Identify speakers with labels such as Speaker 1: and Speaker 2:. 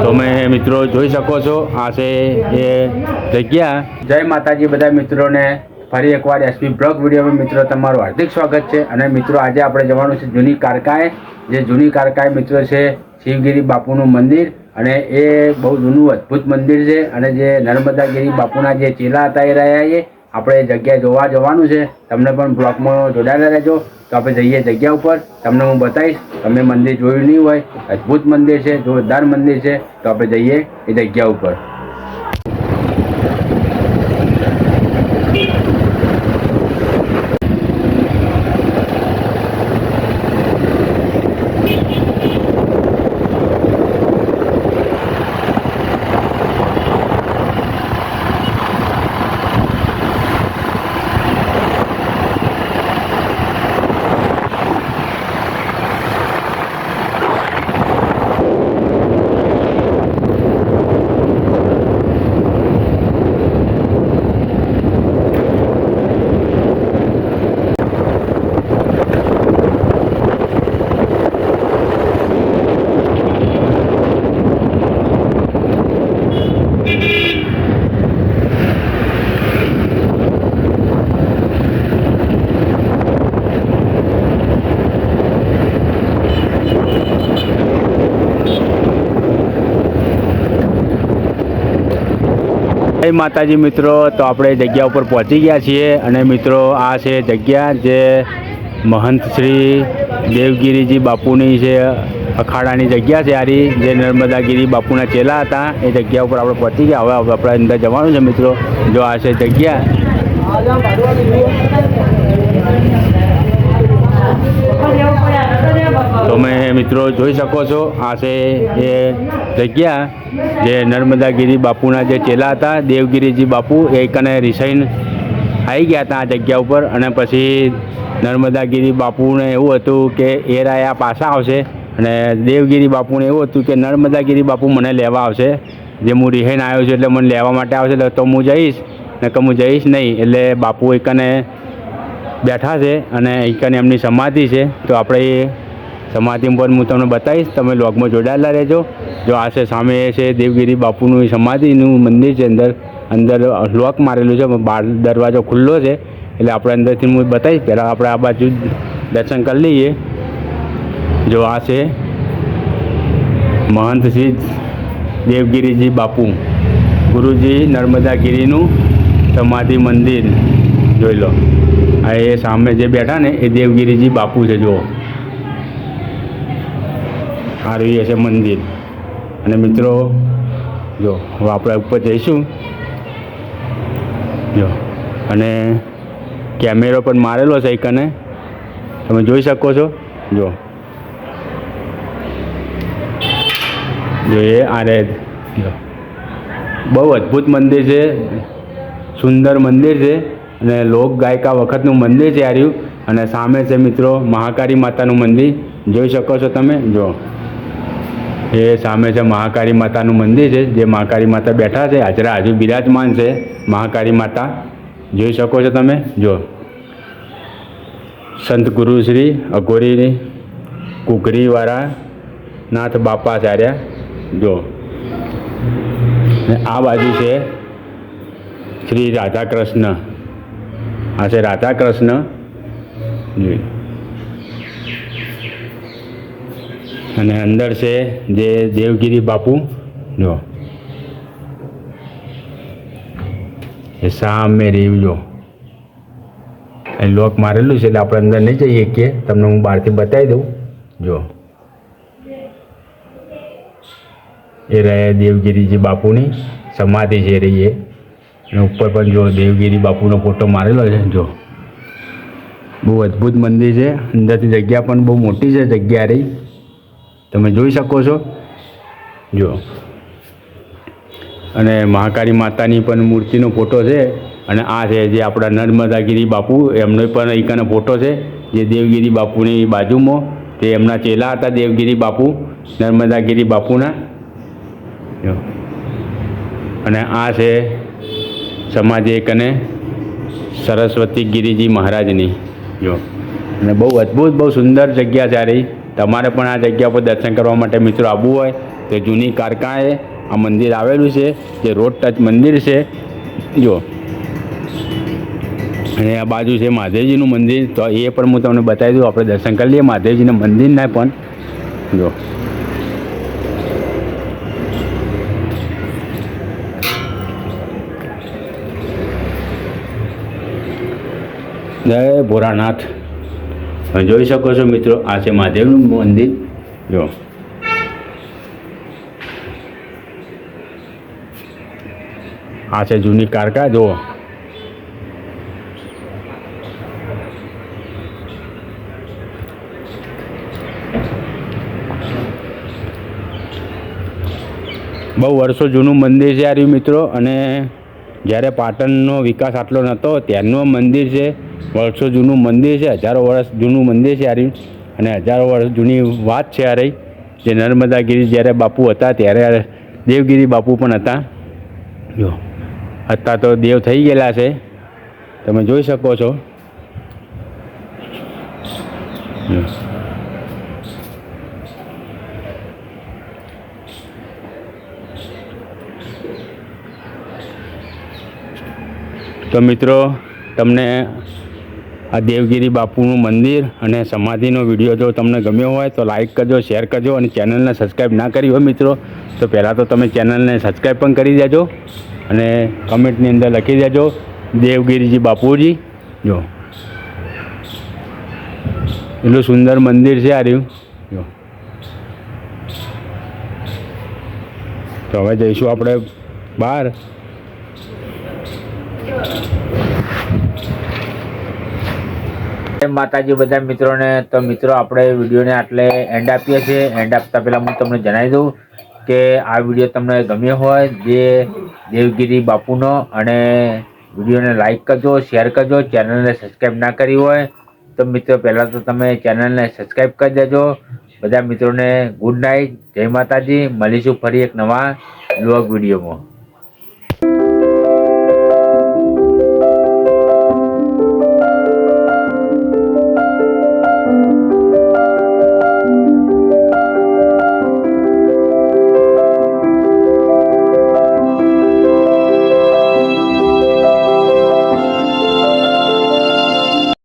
Speaker 1: તમે મિત્રો જોઈ શકો છો આ છે એ જગ્યા। જય માતાજી બધા મિત્રોને ફરી એકવાર એસપી બ્લોગ વિડીયોમાં મિત્રો તમારું હાર્દિક સ્વાગત છે। અને મિત્રો આજે આપણે જવાનું છે જૂની કારકાએ। જે જૂની કારકાએ મિત્રો છે શિવગીરી બાપુનું મંદિર, અને એ બહુ જૂનું અદ્ભુત મંદિર છે। અને જે નર્મદાગીરી બાપુના જે ચેલા હતા એ રહ્યા એ આપણે જગ્યાએ જોવા જવાનું છે। તમને પણ બ્લોગમાં જોડાયેલા રહેજો। તો આપણે જઈએ જગ્યા ઉપર, તમને હું બતાવીશ। તમે મંદિર જોયું નહીં હોય, અદ્ભુત મંદિર છે, જોરદાર મંદિર છે। તો આપણે જઈએ એ જગ્યા ઉપર। जय माताजी मित्रों, तो આપણે જગ્યા ઉપર પહોંચી ગયા છીએ। અને મિત્રો આ છે જગ્યા જે મહંત શ્રી દેવગીરીજી બાપુની છે, અખાડાની જગ્યા છે આરી, જે નર્મદાગીરી બાપુના ચેલા હતા। એ જગ્યા ઉપર આપણે પહોંચી ગયા। હવે આપણે અંદર જવાનું છે મિત્રો। જો આ છે જગ્યા। તમે મિત્રો જોઈ શકો છો આ છે એ જગ્યા જે નર્મદાગીરી બાપુના જે ચેલા હતા, દેવગીરીજી બાપુ, એ કને રિસાઈને આવી ગયા હતા આ જગ્યા ઉપર। અને પછી નર્મદાગીરી બાપુને એવું હતું કે એ રાયા પાછા આવશે, અને દેવગીરી બાપુને એવું હતું કે નર્મદાગીરી બાપુ મને લેવા આવશે। જે હું રિહાઈને આવ્યો છું એટલે મને લેવા માટે આવશે, એટલે તો હું જઈશ, ને કે હું જઈશ નહીં। એટલે બાપુ એકને બેઠા છે અને એકને એમની સમાધિ છે। તો આપણે એ સમાધિ પર હું તમને બતાવીશ, તમે લોગમાં જોડાયેલા રહેજો। જો આ છે સામે છે દેવગીરી બાપુનું સમાધિનું મંદિર છે। અંદર લોક મારેલું છે, બહાર દરવાજો ખુલ્લો છે, એટલે આપણે અંદરથી હું બતાવીશ। પહેલાં આપણે આ બાજુ દર્શન કરી લઈએ। જો આ છે મહંત શ્રી દેવગીરીજી બાપુ, ગુરુજી નર્મદાગીરીનું સમાધિ મંદિર જોઈ લો। આ એ સામે જે બેઠા ને એ દેવગીરીજી બાપુ છે। જુઓ આ રહ્યું છે મંદિર। અને મિત્રો જો હવે આપણે ઉપર જઈશું। જો અને કેમેરો પણ મારેલો છે એકને, તમે જોઈ શકો છો। જો એ આ રે, બહુ અદ્ભુત મંદિર છે, સુંદર મંદિર છે, અને લોક ગાયકા વખતનું મંદિર છે આર્યું। અને સામે છે મિત્રો મહાકાળી માતાનું મંદિર, જોઈ શકો છો તમે। જો એ સામે છે મહાકાળી માતાનું મંદિર છે, જે મહાકાળી માતા બેઠા છે, હાજરા હજુ બિરાજમાન છે મહાકાળી માતા, જોઈ શકો છો તમે। જો સંત ગુરુ શ્રી અઘોરી કુકરીવાળા નાથ બાપાચાર્ય। જો ને આ બાજુ છે શ્રી રાધા કૃષ્ણ, આ છે રાધા કૃષ્ણ। અને અંદર છે જે દેવગીરી બાપુ। જો એ સામે રહ્યું, જો એ લોક મારેલું છે એટલે આપણે અંદર નહીં જઈ શકીએ, તમને હું બહારથી બતાવી દઉં। જો એ રહે દેવગીરીજી બાપુની સમાધિ છે રહી એ, અને ઉપર પણ જો દેવગીરી બાપુનો ફોટો મારેલો છે। જો બહુ અદ્ભુત મંદિર છે, અંદરથી જગ્યા પણ બહુ મોટી છે જગ્યા રહી, તમે જોઈ શકો છો। જો અને મહાકાળી માતાની પણ મૂર્તિનો ફોટો છે। અને આ છે જે આપણા નર્મદાગીરી બાપુ, એમનો પણ એકનો ફોટો છે, જે દેવગીરી બાપુની બાજુમાં, તે એમના ચેલા હતા દેવગીરી બાપુ, નર્મદાગીરી બાપુના। અને આ છે સમાધિ એકને સરસ્વતી ગિરિજી મહારાજની। જો અને બહુ અદ્ભુત, બહુ સુંદર જગ્યા છે આ રહી। તમારે પણ આ જગ્યા પર દર્શન કરવા માટે મિત્રો આવવું હોય તો જૂની કારકાએ આ મંદિર આવેલું છે, જે રોડ ટચ મંદિર છે જો. અને આ બાજુ છે મહાદેવજીનું મંદિર, તો એ પણ હું તમને બતાવી દઉં. આપણે દર્શન કરી લઈએ મહાદેવજીના મંદિરના પણ જો. જય ભોળાનાથ. જોઈ શકો છો મિત્રો, આ છે મહાદેવનું મંદિર જો. આ છે જૂની કારકા જો. બહુ વર્ષો જૂનું મંદિર છે આ મિત્રો. અને જ્યારે પાટણનો વિકાસ આટલો નહોતો ત્યારનું મંદિર છે. વર્ષો જૂનું મંદિર છે, હજારો વર્ષ જૂનું મંદિર છે આ રહ્યું. અને હજારો વર્ષ જૂની વાત છે આ રહી. જે નર્મદાગીરી જ્યારે બાપુ હતા ત્યારે દેવગીરી બાપુ પણ હતા જો. અત્યારે તો દેવ થઈ ગયેલા છે, તમે જોઈ શકો છો. તો મિત્રો તમને આ દેવગીરી બાપુનું મંદિર અને સમાધિનો વિડીયો જો તમને ગમ્યો હોય તો લાઈક કરજો, શેર કરજો. અને ચેનલને સબસ્ક્રાઈબ ના કરી હોય મિત્રો તો પહેલાં તો તમે ચેનલને સબસ્ક્રાઈબ પણ કરી દેજો. અને કમેન્ટની અંદર લખી દેજો દેવગીરીજી બાપુજી જો. એટલું સુંદર મંદિર છે આ રહ્યું જો. તો હવે જઈશું આપણે બહાર. માતાજી બધા મિત્રોને. તો મિત્રો આપણે વિડીયોને આટલે એન્ડ આપીએ છીએ. એન્ડ આપતા પહેલાં હું તમને જણાવી દઉં કે આ વિડીયો તમને ગમ્યો હોય જે દેવગીરી બાપુનો, અને વિડીયોને લાઈક કરજો, શેર કરજો. ચેનલને સબસ્ક્રાઈબ ના કરી હોય તો મિત્રો પહેલાં તો તમે ચેનલને સબસ્ક્રાઈબ કરી દેજો. બધા મિત્રોને ગુડ નાઇટ, જય માતાજી. મળીશું ફરી એક નવા વ્લોગ વિડીયોમાં.